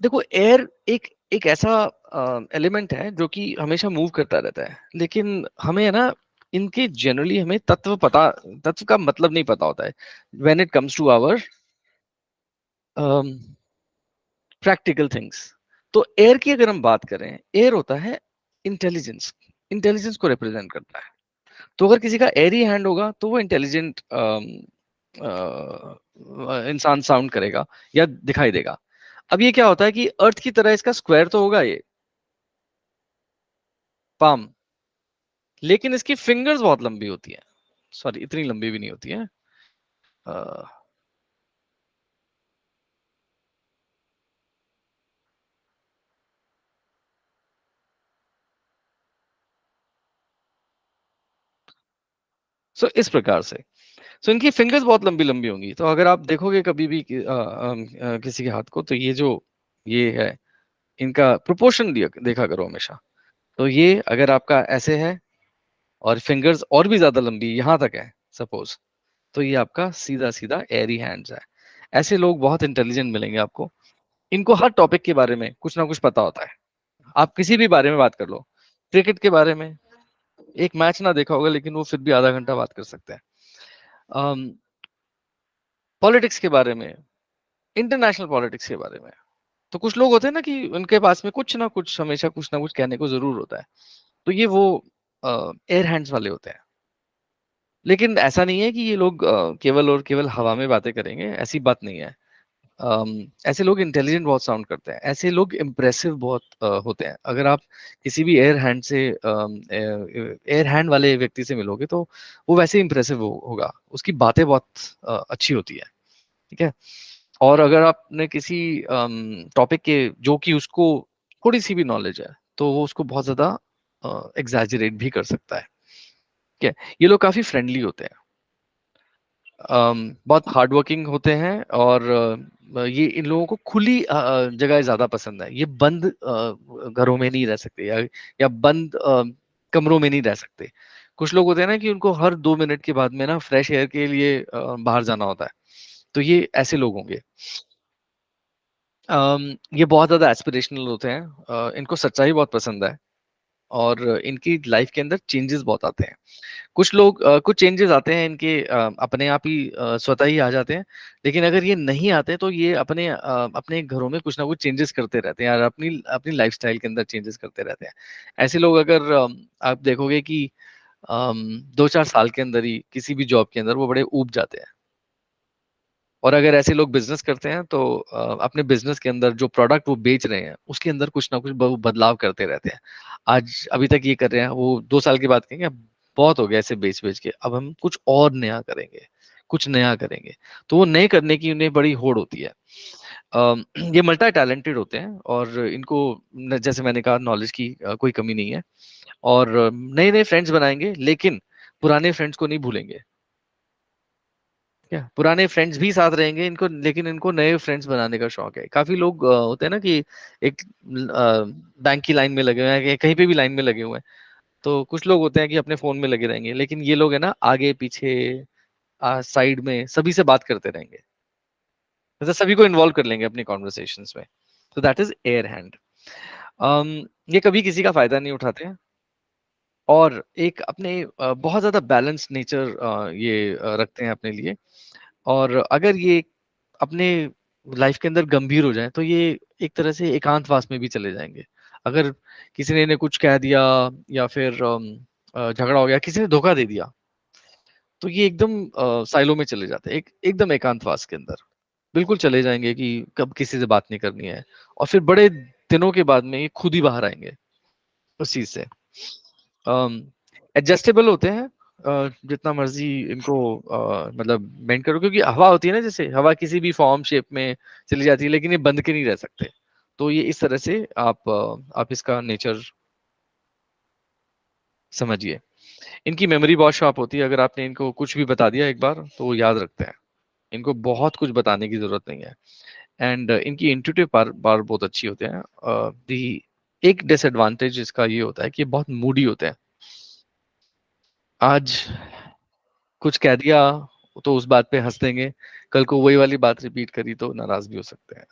देखो एयर एक एक ऐसा एलिमेंट है जो कि हमेशा मूव करता रहता है, लेकिन हमें है ना इनके जनरली हमें तत्व का मतलब नहीं पता होता है when it comes to our practical things. तो एयर की अगर हम बात करें, एयर होता है इंटेलिजेंस, इंटेलिजेंस को रिप्रेजेंट करता है। तो अगर किसी का एयरी हैंड होगा तो वो इंटेलिजेंट इंसान साउंड करेगा या दिखाई देगा। अब ये क्या होता है कि अर्थ की तरह इसका स्क्वायर तो होगा ये पाम, लेकिन इसकी फिंगर्स बहुत लंबी होती है। सॉरी, इतनी लंबी भी नहीं होती है। इस प्रकार से इनकी फिंगर्स बहुत लंबी लंबी होंगी। तो अगर आप देखोगे कभी भी किसी के हाथ को, तो ये जो ये है, इनका प्रोपोर्शन देखा करो हमेशा। तो ये अगर आपका ऐसे है और फिंगर्स और भी ज्यादा लंबी यहाँ तक है सपोज, तो ये आपका सीधा सीधा एयरी हैंड्स है। ऐसे लोग बहुत इंटेलिजेंट मिलेंगे आपको। इनको हर टॉपिक के बारे में कुछ ना कुछ पता होता है। आप किसी भी बारे में बात कर लो, क्रिकेट के बारे में, एक मैच ना देखा होगा लेकिन वो फिर भी आधा घंटा बात कर सकते हैं। पॉलिटिक्स के बारे में, इंटरनेशनल पॉलिटिक्स के बारे में। तो कुछ लोग होते हैं ना कि उनके पास में कुछ ना कुछ हमेशा कुछ ना कुछ कहने को जरूर होता है। तो ये वो एयर हैंड्स वाले होते हैं। लेकिन ऐसा नहीं है कि ये लोग केवल और केवल हवा में बातें करेंगे, ऐसी बात नहीं है। ऐसे लोग इंटेलिजेंट बहुत साउंड करते हैं, ऐसे लोग इम्प्रेसिव बहुत होते हैं। अगर आप किसी भी एयर हैंड वाले व्यक्ति से मिलोगे तो वो वैसे इम्प्रेसिव होगा, उसकी बातें बहुत अच्छी होती है। ठीक है। और अगर आपने किसी टॉपिक के जो कि उसको थोड़ी सी भी नॉलेज है, तो वो उसको बहुत ज्यादा एग्जैजरेट भी कर सकता है। ठीक है। ये लोग काफी फ्रेंडली होते हैं, बहुत हार्ड वर्किंग होते हैं, और ये इन लोगों को खुली जगह ज्यादा पसंद है। ये बंद घरों में नहीं रह सकते, या बंद कमरों में नहीं रह सकते। कुछ लोग होते हैं ना कि उनको हर 2 मिनट के बाद में ना फ्रेश एयर के लिए बाहर जाना होता है। तो ये ऐसे लोग होंगे। ये बहुत ज्यादा एस्पिरेशनल होते हैं, इनको सच्चाई बहुत पसंद है, और इनकी लाइफ के अंदर चेंजेस बहुत आते हैं। कुछ लोग कुछ चेंजेस आते हैं इनके अपने आप ही स्वतः ही आ जाते हैं। लेकिन अगर ये नहीं आते तो ये अपने घरों में कुछ ना कुछ चेंजेस करते रहते हैं, और अपनी अपनी लाइफस्टाइल के अंदर चेंजेस करते रहते हैं। ऐसे लोग अगर आप देखोगे कि 2-4 साल के अंदर ही किसी भी जॉब के अंदर वो बड़े ऊब जाते हैं। और अगर ऐसे लोग बिजनेस करते हैं तो अपने बिजनेस के अंदर जो प्रोडक्ट वो बेच रहे हैं उसके अंदर कुछ ना कुछ बदलाव करते रहते हैं। आज अभी तक ये कर रहे हैं, वो 2 साल के बाद कहेंगे "अब बहुत हो गया ऐसे बेच बेच के, अब हम कुछ और नया करेंगे, कुछ नया करेंगे।" तो वो नए करने की उन्हें बड़ी होड़ होती है। ये मल्टी टैलेंटेड होते हैं, और इनको जैसे मैंने कहा नॉलेज की कोई कमी नहीं है। और नए नए फ्रेंड्स बनाएंगे, लेकिन पुराने फ्रेंड्स को नहीं भूलेंगे। क्या पुराने फ्रेंड्स भी साथ रहेंगे इनको, लेकिन इनको नए फ्रेंड्स बनाने का शौक है। काफी लोग होते हैं ना कि एक बैंक की लाइन में लगे हुए हैं, कहीं पे भी लाइन में लगे हुए हैं। तो कुछ लोग होते हैं कि अपने फोन में लगे रहेंगे, लेकिन ये लोग है ना आगे पीछे साइड में सभी से बात करते रहेंगे, मतलब सभी को इन्वॉल्व कर लेंगे अपनी कॉन्वर्सेशंस में। तो दैट इज एयर हैंड। ये कभी किसी का फायदा नहीं उठाते हैं, और एक अपने बहुत ज्यादा बैलेंस नेचर ये रखते हैं अपने लिए। और अगर ये अपने लाइफ के अंदर गंभीर हो जाए तो ये एक तरह से एकांतवास में भी चले जाएंगे। अगर किसी ने इन्हें कुछ कह दिया, या फिर झगड़ा हो गया, किसी ने धोखा दे दिया, तो ये एकदम साइलो में चले जाते हैं, एकदम एकांतवास के अंदर बिल्कुल चले जाएंगे कि कब किसी से बात नहीं करनी है। और फिर बड़े दिनों के बाद में ये खुद ही बाहर आएंगे उस चीज से। एडजस्टेबल होते हैं, जितना मर्जी इनको मतलब मेंटेन करो, क्योंकि हवा होती है ना, जैसे हवा किसी भी फॉर्म शेप में चली जाती है, लेकिन ये बंद के नहीं रह सकते। तो ये इस तरह से आप इसका नेचर समझिए। इनकी मेमोरी बहुत शार्प होती है, अगर आपने इनको कुछ भी बता दिया एक बार तो वो याद रखते हैं। इनको बहुत कुछ बताने की जरूरत नहीं है। एंड इनकी इंट्यूटिव पावर बहुत अच्छी होते हैं। दी एक डिसएडवांटेज इसका ये होता है कि ये बहुत मूडी होते हैं। आज कुछ कह दिया तो उस बात पे हंस देंगे, कल को वही वाली बात रिपीट करी तो नाराज भी हो सकते हैं।